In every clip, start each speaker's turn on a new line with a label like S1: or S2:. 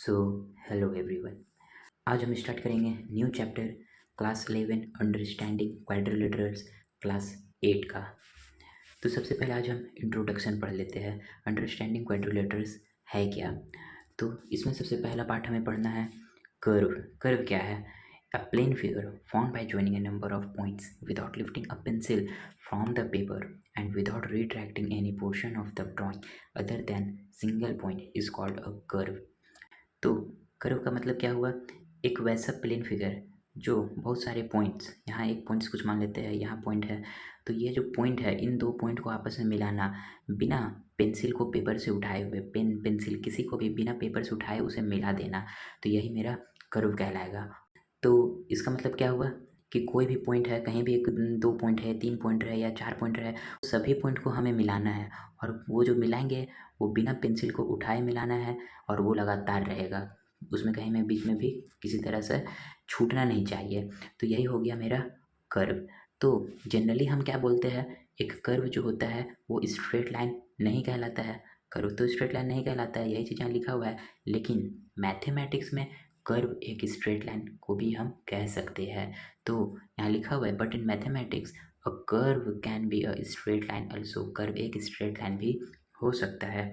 S1: So hello everyone. आज हम start करेंगे new chapter class 11 understanding quadrilaterals class 8 का। तो सबसे पहले आज हम इंट्रोडक्शन पढ़ लेते हैं। अंडरस्टैंडिंग क्वाड्रिलेटरल्स है क्या? तो इसमें सबसे पहला पार्ट हमें पढ़ना है कर्व। कर्व क्या है? A plane figure formed by joining a number of points without lifting a pencil from the paper and without retracting any portion of the drawing other than single point is called a curve. तो curve का मतलब क्या हुआ? एक वैसा plane figure जो बहुत सारे पॉइंट्स, यहाँ एक पॉइंट्स कुछ मान लेते हैं, यहाँ पॉइंट है, तो ये जो पॉइंट है इन दो पॉइंट को आपस में मिलाना बिना पेंसिल को पेपर से उठाए हुए, पेंसिल किसी को भी बिना पेपर से उठाए उसे मिला देना, तो यही मेरा कर्व कहलाएगा। तो इसका मतलब क्या हुआ कि कोई भी पॉइंट है, कहीं भी एक दो पॉइंट है, तीन पॉइंट है या चार पॉइंट है, सभी पॉइंट को हमें मिलाना है और वो जो मिलाएंगे वो बिना पेंसिल को उठाए मिलाना है और वो लगातार रहेगा, उसमें कहीं में बीच में भी किसी तरह से छूटना नहीं चाहिए। तो यही हो गया मेरा कर्व। तो जनरली हम क्या बोलते हैं, एक कर्व जो होता है वो स्ट्रेट लाइन नहीं कहलाता है। कर्व तो स्ट्रेट लाइन नहीं कहलाता है, यही चीज़ यहाँ लिखा हुआ है, लेकिन मैथमेटिक्स में कर्व एक स्ट्रेट लाइन को भी हम कह सकते हैं। तो यहाँ लिखा हुआ है but in mathematics a curve can be a straight line also. Curve एक स्ट्रेट लाइन भी हो सकता है।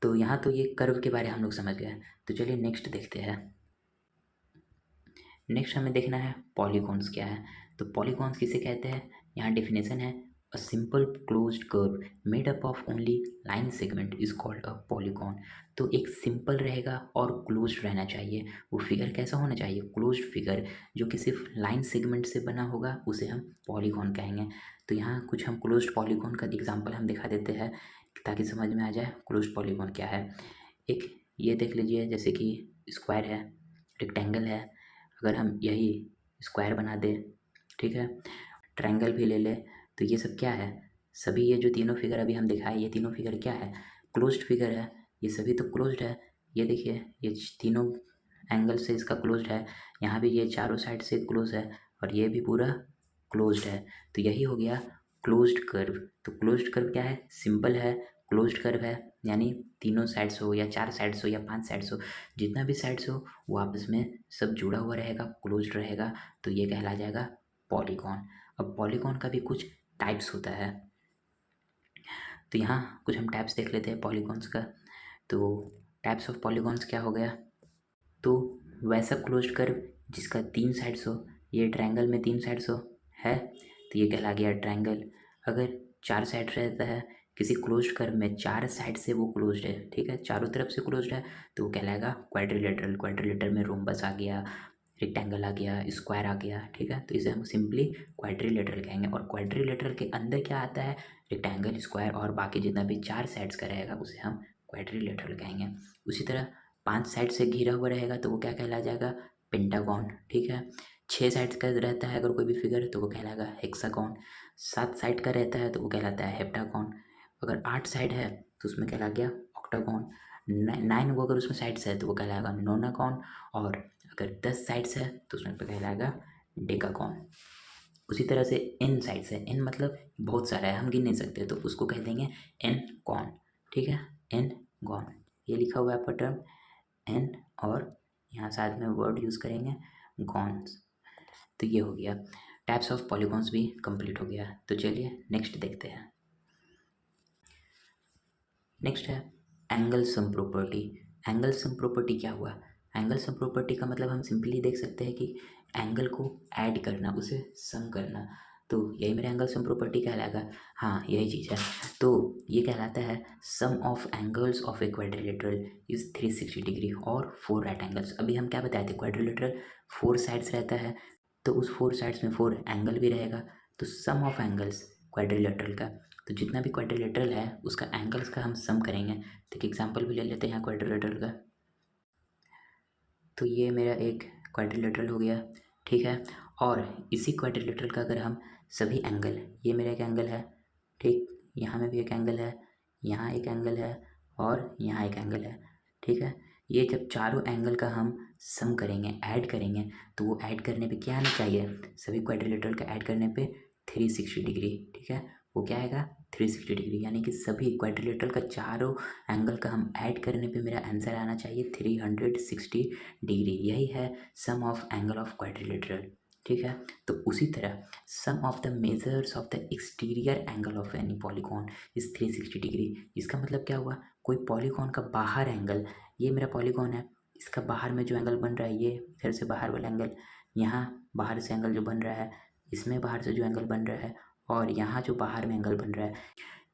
S1: तो यहाँ तो ये कर्व के बारे हम लोग समझ गए। तो चलिए नेक्स्ट देखते हैं। नेक्स्ट हमें देखना है पॉलीगॉन्स क्या है। तो पॉलीगॉन्स किसे कहते हैं? यहाँ डेफिनेशन है a simple closed curve made up of only line segment is called a polygon. तो एक सिंपल रहेगा और क्लोज्ड रहना चाहिए। वो फिगर कैसा होना चाहिए? क्लोज्ड फिगर जो कि सिर्फ लाइन सेगमेंट से बना होगा उसे हम पॉलीगॉन कहेंगे। तो यहाँ कुछ हम क्लोज्ड पॉलीगॉन का एग्जाम्पल हम दिखा देते हैं ताकि समझ में आ जाए क्लोज्ड पॉलीगॉन क्या है। एक ये देख लीजिए, जैसे कि स्क्वायर है, रेक्टेंगल है, अगर हम यही स्क्वायर बना दें, ठीक है, ट्रायंगल भी ले लें, तो ये सब क्या है? सभी ये जो तीनों फिगर अभी हम दिखाए, ये तीनों फिगर क्या है? क्लोज्ड फिगर है। ये सभी तो क्लोज्ड है। ये देखिए, ये तीनों एंगल से इसका क्लोज्ड है। यहाँ भी ये चारों साइड से क्लोज है और ये भी पूरा क्लोज्ड है। तो यही हो गया क्लोज्ड कर्व। तो क्लोज्ड कर्व क्या है? सिंपल है, क्लोज्ड कर्व है, यानी तीनों साइड्स हो या चार साइड्स हो या पांच साइड्स हो, जितना भी साइड्स हो वो आपस में सब जुड़ा हुआ रहेगा, क्लोज्ड रहेगा, तो ये कहला जाएगा पॉलीगॉन। अब पॉलीगॉन का भी कुछ टाइप्स होता है, तो यहाँ कुछ हम टाइप्स देख लेते हैं पॉलीगॉन्स का। तो टाइप्स ऑफ पॉलीगॉन्स क्या हो गया? तो वैसा क्लोज्ड कर्व जिसका तीन साइड्स हो, ये ट्रायंगल में तीन साइड्स हो है, तो ये कहला गया ट्रायंगल। अगर चार साइड रहता है किसी क्लोज्ड कर्व में, चार साइड से वो क्लोज्ड है, ठीक है, चारों तरफ से क्लोज्ड है, तो वो कहलाएगा क्वाड्रिलेटरल। क्वाड्रिलेटर में रोम्बस आ गया, रेक्टेंगल आ गया, स्क्वायर आ गया, ठीक है, तो इसे हम सिंपली क्वाड्रिलेटरल कहेंगे। और क्वाड्रिलेटरल के अंदर क्या आता है? रेक्टेंगल, स्क्वायर और बाकी जितना भी चार साइड्स का रहेगा उसे हम क्वाड्रिलेटरल कहेंगे। उसी तरह पांच साइड से घिरा हुआ रहेगा तो वो क्या कहला जाएगा? पेंटागॉन, ठीक है। छः साइड का रहता है अगर कोई भी फिगर तो वो कहलाएगा हेक्सागॉन। सात साइड का रहता है तो वो कहलाता है हेप्टागॉन। अगर आठ साइड है तो उसमें कहला गया ऑक्टागॉन। नाइन वो अगर उसमें साइड्स है तो वो कहलाएगा नोनागॉन। और अगर 10 साइड्स है तो उसमें पे कहलाएगा डेकागॉन। उसी तरह से एन साइड्स है, एन मतलब बहुत सारा है, हम गिन नहीं सकते, तो उसको कह देंगे एन कॉन, ठीक है, एन गॉन। ये लिखा हुआ है आपका टर्म एन, और यहाँ साथ में वर्ड यूज़ करेंगे गॉन्स। तो ये हो गया, टाइप्स ऑफ पॉलीगॉन्स भी कंप्लीट हो गया। तो चलिए नेक्स्ट देखते हैं। नेक्स्ट है angle sum property. Angle sum property क्या हुआ? एंगल सम प्रॉपर्टी का मतलब हम सिंपली देख सकते हैं कि एंगल को ऐड करना, उसे सम करना, तो यही मेरा एंगल सम प्रॉपर्टी कहलाएगा। हाँ, यही चीज़ है। तो ये कहलाता है sum of angles of a quadrilateral is 360 degree और फोर राइट एंगल्स। अभी हम क्या बताए थे? क्वाड्रिलेटरल फोर साइड्स रहता है, तो उस फोर साइड्स में फोर एंगल भी रहेगा, तो सम ऑफ एंगल्स क्वाड्रिलेटरल का, तो जितना भी क्वाड्रिलेटरल है उसका एंगल्स का हम सम करेंगे। तो एक एग्जांपल भी ले लेते हैं यहाँ क्वाड्रिलेटरल का। तो ये मेरा एक क्वाड्रिलेटरल हो गया, ठीक है। और इसी क्वाड्रिलेटरल का अगर हम सभी एंगल, ये मेरा एक एंगल है, ठीक, यहाँ में भी एक एंगल है, यहाँ एक एंगल है और यहाँ एक एंगल है, ठीक है, ये जब चारों एंगल का हम सम करेंगे, ऐड करेंगे, तो वो ऐड करने पे क्या आना चाहिए? सभी क्वाड्रिलेटरल का ऐड करने पे 360 डिग्री, ठीक है, वो क्या आएगा 360 डिग्री, यानी कि सभी क्वाड्रिलेटरल का चारों एंगल का हम ऐड करने पे मेरा आंसर आना चाहिए 360 डिग्री। यही है sum of angle of quadrilateral. ठीक है, तो उसी तरह sum of the measures of the exterior angle of any polygon is 360 degree. इसका मतलब क्या हुआ, कोई पॉलीगॉन का बाहर एंगल, ये मेरा पॉलीगॉन है, इसका बाहर में जो एंगल बन रहा है, ये इधर से बाहर वाला एंगल, यहाँ बाहर से एंगल जो बन रहा है, इसमें बाहर से जो एंगल बन रहा है, और यहाँ जो बाहर में एंगल बन रहा है,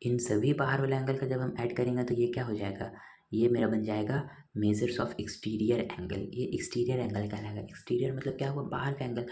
S1: इन सभी बाहर वाले एंगल का जब हम ऐड करेंगे तो ये क्या हो जाएगा, ये मेरा बन जाएगा मेजर्स ऑफ एक्सटीरियर एंगल। ये एक्सटीरियर एंगल कहलाएगा। एक्सटीरियर मतलब क्या हुआ, बाहर का एंगल।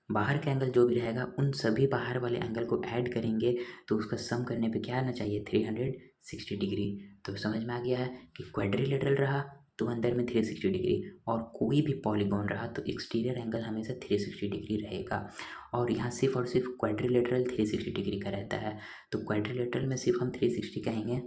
S1: बाहर का एंगल जो भी रहेगा उन सभी बाहर वाले एंगल को ऐड करेंगे तो उसका सम करने पे क्या आना चाहिए 360 डिग्री। तो समझ में आ गया है कि क्वाड्रिलेटरल रहा तो अंदर में 360 डिग्री, और कोई भी पॉलीगॉन रहा तो एक्सटीरियर एंगल हमेशा 360 डिग्री रहेगा। और यहाँ सिर्फ और सिर्फ क्वाड्रिलेटरल 360 डिग्री का रहता है, तो क्वाड्रिलेटरल में सिर्फ हम 360 कहेंगे,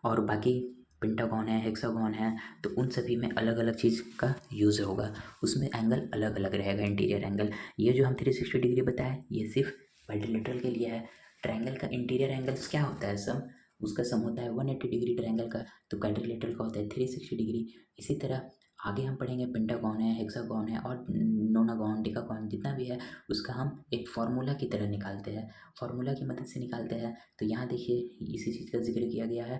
S1: और बाकी पेंटागॉन है, हेक्सागॉन है, तो उन सभी में अलग अलग चीज़ का यूज़ होगा, उसमें एंगल अलग अलग रहेगा इंटीरियर एंगल। ये जो हम 360 डिग्री बताए ये सिर्फ क्वाड्रिलेटरल के लिए है। ट्रायंगल का इंटीरियर एंगल्स क्या होता है, सम, उसका सम होता है 180 डिग्री ट्रायंगल का, तो क्वाड्रिलेटरल का होता है 360 डिग्री। इसी तरह आगे हम पढ़ेंगे पेंटागॉन है, हेक्सागॉन है, और नोनागॉन, डिकागॉन, जितना भी है उसका हम एक फार्मूला की तरह निकालते हैं, फार्मूला की मदद से निकालते हैं। तो यहाँ देखिए इसी चीज़ का जिक्र किया गया है।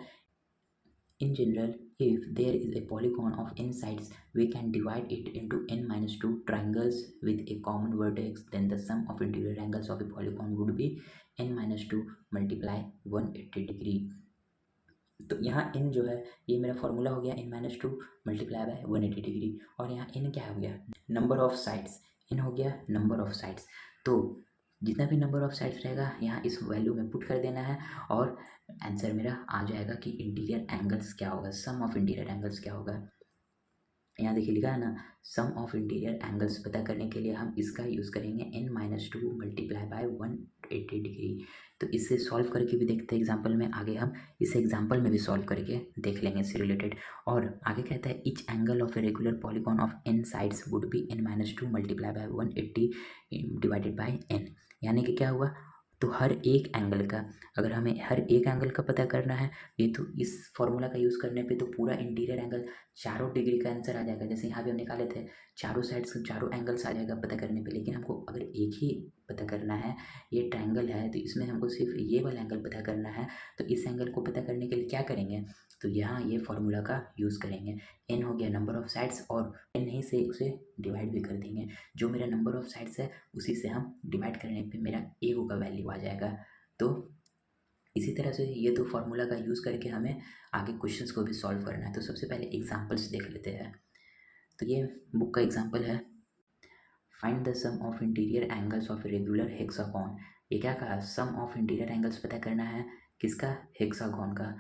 S1: In general, if there is a polygon of n sides, we can divide it into n-2 triangles with a common vertex. Then the sum of interior angles of a polygon would be n-2 multiply 180 degree. तो यहाँ n जो है ये मेरा formula हो गया n-2 multiply by 180 degree, और यहाँ n क्या हो गया, नंबर ऑफ साइड्स, n हो गया नंबर ऑफ साइड्स। तो जितना भी नंबर ऑफ साइड्स रहेगा यहाँ इस वैल्यू में पुट कर देना है, और आंसर मेरा आ जाएगा कि इंटीरियर एंगल्स क्या होगा, सम ऑफ इंटीरियर एंगल्स क्या होगा। यहाँ देखिए लिखा है ना, सम ऑफ इंटीरियर एंगल्स पता करने के लिए हम इसका यूज़ करेंगे n-2 मल्टीप्लाई बाय 180 डिग्री। तो इसे सॉल्व करके भी देखते हैं एग्जांपल में, आगे हम इसे एग्जांपल में भी सॉल्व करके देख लेंगे इससे रिलेटेड। और आगे कहता है etch angle of a regular polygon of n sides would be n-2 multiply by 180 divided by n। यानी कि क्या हुआ, तो हर एक एंगल का, अगर हमें हर एक एंगल का पता करना है, ये तो इस फॉर्मूला का यूज़ करने पे तो पूरा इंटीरियर एंगल चारों डिग्री का आंसर आ जाएगा। जैसे यहाँ भी हम निकाले थे चारों साइड्स चारों एंगल्स आ जाएगा पता करने पे, लेकिन हमको अगर एक ही पता करना है, ये ट्रायंगल है तो इसमें हमको सिर्फ ये वाला एंगल पता करना है, तो इस एंगल को पता करने के लिए क्या करेंगे, तो यहाँ ये फार्मूला का यूज़ करेंगे। n हो गया नंबर ऑफ साइड्स, और n ही से उसे डिवाइड भी कर देंगे, जो मेरा नंबर ऑफ साइड्स है उसी से हम डिवाइड करने पे मेरा a का वैल्यू आ जाएगा। तो इसी तरह से ये तो फार्मूला का यूज़ करके हमें आगे क्वेश्चंस को भी सॉल्व करना है। तो सबसे पहले एग्जांपल्स देख लेते हैं। तो ये बुक का एग्जांपल है, find the sum of interior angles of regular hexagon. ये क्या कहा, सम ऑफ इंटीरियर एंगल्स पता करना है, किसका, हेक्सागोन का।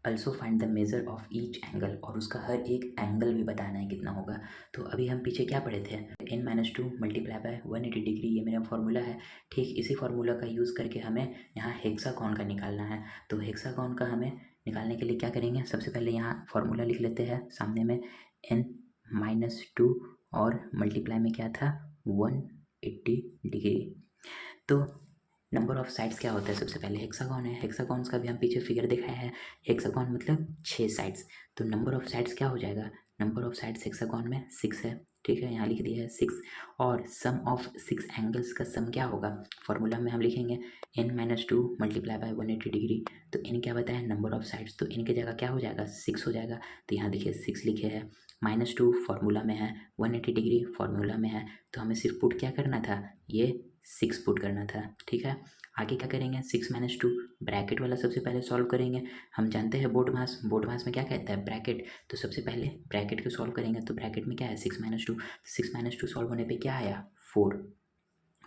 S1: Also find the measure of each angle, और उसका हर एक एंगल भी बताना है कितना होगा। तो अभी हम पीछे क्या पढ़े थे, n-2 मल्टीप्लाई बाय 180 डिग्री, ये मेरा फार्मूला है। ठीक इसी फार्मूला का यूज़ करके हमें यहाँ हेक्सागोन का निकालना है। तो हेक्सागोन का हमें निकालने के लिए क्या करेंगे, सबसे पहले यहाँ फार्मूला लिख लेते हैं सामने में, n-2 और मल्टीप्लाई में क्या था 180 डिग्री। तो नंबर ऑफ साइड्स क्या होता है, सबसे पहले हेक्सागोन है, हेक्सागोन्स का भी हम पीछे फिगर दिखाए हैं, हेक्सागोन मतलब 6 साइड्स। तो नंबर ऑफ साइड्स क्या हो जाएगा, नंबर ऑफ साइड्स हेक्सागोन में 6 है, ठीक है, यहाँ लिख दिया है 6। और सम ऑफ 6 एंगल्स का सम क्या होगा, फार्मूला में हम लिखेंगे n-2 मल्टीप्लाई बाय 180 डिग्री। तो n क्या बताया, नंबर ऑफ साइड्स, तो n की जगह क्या हो जाएगा 6 हो जाएगा। तो यहाँ देखिए 6 लिखे हैं, -2 फार्मूला में है, 180 डिग्री फार्मूला में है, तो हमें सिर्फ पुट क्या करना था, ये 6 पुट करना था। ठीक है, आगे क्या करेंगे, 6-2 ब्रैकेट वाला सबसे पहले सॉल्व करेंगे। हम जानते हैं बोर्ड मास, बोर्ड मास में क्या कहता है ब्रैकेट, तो सबसे पहले ब्रैकेट को सॉल्व करेंगे। तो ब्रैकेट में क्या है 6-2, 6-2 सॉल्व होने पे क्या आया 4,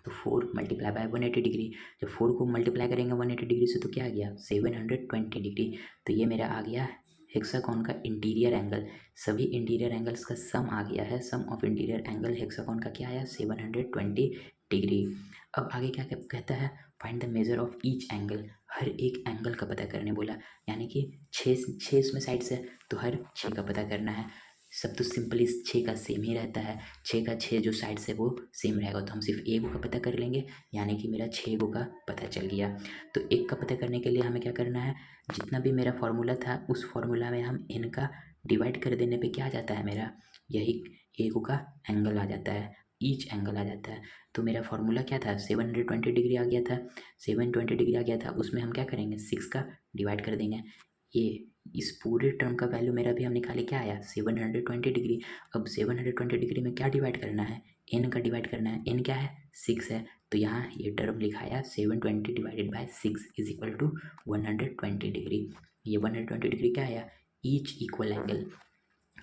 S1: तो 4 मल्टीप्लाई बाय 180 डिग्री, जब 4 को मल्टीप्लाई करेंगे 180 डिग्री से तो क्या आ गया 720 डिग्री। तो ये मेरा आ गया हेक्सागोन का इंटीरियर एंगल। सभी इंटीरियर एंगल्स का सम आ गया है, sum of interior angle hexagon का क्या आया 720 डिग्री। अब आगे क्या कहता है, find the measure of each angle, हर एक एंगल का पता करने बोला, यानी कि छः इसमें साइड्स है तो हर 6 का पता करना है। सब तो सिंपल इस 6 का सेम ही रहता है, 6 का 6 जो साइड से वो सेम रहेगा, तो हम सिर्फ एक का पता कर लेंगे, यानी कि मेरा 6 का पता चल गया। तो एक का पता करने के लिए हमें क्या करना है, जितना भी मेरा फार्मूला था उस फार्मूला में हम n का डिवाइड कर देने पे क्या आ जाता है मेरा, यही एक का एंगल आ जाता है, ईच एंगल आ जाता है। तो मेरा फार्मूला क्या था, 720 डिग्री आ गया था, 720 डिग्री आ गया था, उसमें हम क्या करेंगे 6 का डिवाइड कर देंगे। ये इस पूरे टर्म का वैल्यू मेरा भी हम निकाले, क्या आया 720 डिग्री। अब 720 डिग्री में क्या डिवाइड करना है, एन का डिवाइड करना है, एन क्या है 6 है, तो यहाँ ये टर्म लिखाया 720 divided by 6 is equal to 120 degree. ये 120 डिग्री क्या आया, ईच इक्वल एंगल,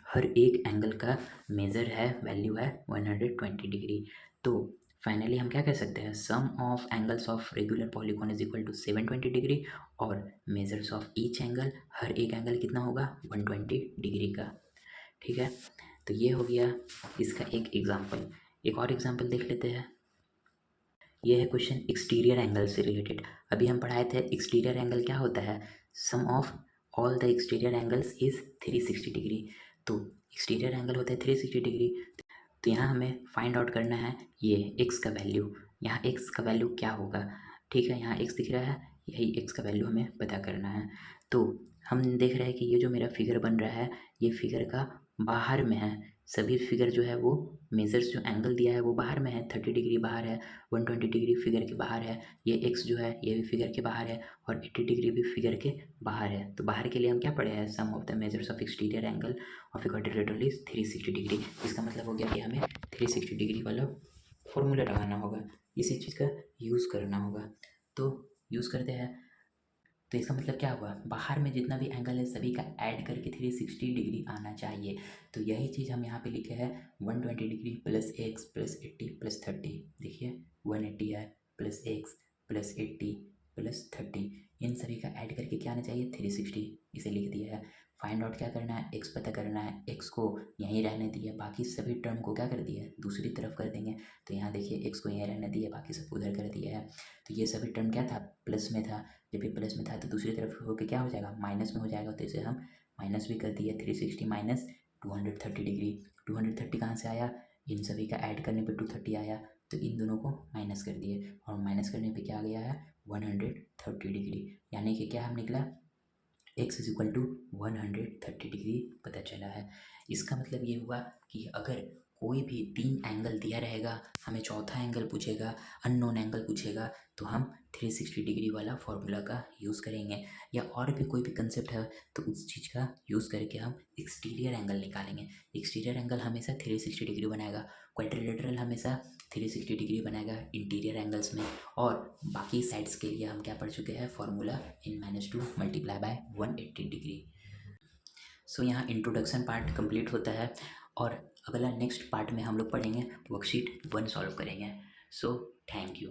S1: हर एक एंगल का मेज़र है, वैल्यू है 120 डिग्री। तो फाइनली हम क्या कह सकते हैं, sum of angles of regular polygon is equal to 720 degree, और मेजर्स ऑफ ईच एंगल, हर एक एंगल कितना होगा 120 डिग्री का। ठीक है, तो ये हो गया इसका एक एग्जांपल। एक और एग्जांपल देख लेते हैं। ये है क्वेश्चन एक्सटीरियर एंगल से रिलेटेड। अभी हम पढ़ाए थे एक्सटीरियर एंगल क्या होता है, sum of all the exterior angles is 360 degree. तो एक्सटीरियर एंगल होता है 360 डिग्री। तो यहाँ हमें फाइंड आउट करना है ये एक्स का वैल्यू, यहाँ एक्स का वैल्यू क्या होगा। ठीक है, यहाँ एक्स दिख रहा है, यही एक्स का वैल्यू हमें पता करना है। तो हम देख रहे हैं कि ये जो मेरा फिगर बन रहा है, ये फिगर का बाहर में है, सभी फिगर जो है वो मेजर्स जो एंगल दिया है वो बाहर में है, 30 डिग्री बाहर है, 120 डिग्री फिगर के बाहर है, ये एक्स जो है ये भी फिगर के बाहर है, और 80 डिग्री भी फिगर के बाहर है। तो बाहर के लिए हम क्या पढ़े हैं, sum of the measures of exterior angle of a quadrilateral is 360 degree. इसका मतलब हो गया कि हमें 360 डिग्री वाला फॉर्मूला लगाना होगा, इसी चीज़ का यूज़ करना होगा। तो यूज़ करते हैं। तो इसका मतलब क्या हुआ, बाहर में जितना भी एंगल है सभी का ऐड करके 360 डिग्री आना चाहिए। तो यही चीज़ हम यहाँ पे लिखे हैं 120 degree plus x plus 80 plus 30। देखिए 180 है, प्लस एक्स प्लस 80 प्लस 30, इन सभी का ऐड करके क्या आना चाहिए 360, इसे लिख दिया है। फाइंड आउट क्या करना है, एक्स पता करना है, एक्स को यहीं रहने दिया, बाकी सभी टर्म को क्या कर दिया है दूसरी तरफ कर देंगे। तो यहाँ देखिए एक्स को यहीं रहने दिया, बाकी सब उधर कर दिया है। तो ये सभी टर्म क्या था, प्लस में था, जब भी प्लस में था तो दूसरी तरफ होकर क्या हो जाएगा माइनस में हो जाएगा। तो इसे हम माइनस भी कर दिए, 360 माइनस 230 डिग्री। 230 कहाँ से आया, इन सभी का ऐड करने पे 230 आया, तो इन दोनों को माइनस कर दिए, और माइनस करने पे क्या आ गया है 130 डिग्री, यानी कि क्या हम निकला x is equal to 130 degree पता चला है। इसका मतलब ये हुआ कि अगर कोई भी 3 एंगल दिया रहेगा, हमें चौथा एंगल पूछेगा, अननोन एंगल पूछेगा, तो हम 360 डिग्री वाला फॉर्मूला का यूज़ करेंगे। या और भी कोई भी कंसेप्ट है तो उस चीज़ का यूज़ करके हम एक्सटीरियर एंगल निकालेंगे। एक्सटीरियर एंगल हमेशा 360 डिग्री बनाएगा, क्वाड्रिलेटरल हमेशा 360 डिग्री बनाएगा इंटीरियर एंगल्स में। और बाकी साइड्स के लिए हम क्या पढ़ चुके हैं, formula n-2 multiply by 180 degree. So यहाँ इंट्रोडक्शन पार्ट कंप्लीट होता है, और अगला नेक्स्ट पार्ट में हम लोग पढ़ेंगे वर्कशीट 1 सॉल्व करेंगे। So thank you.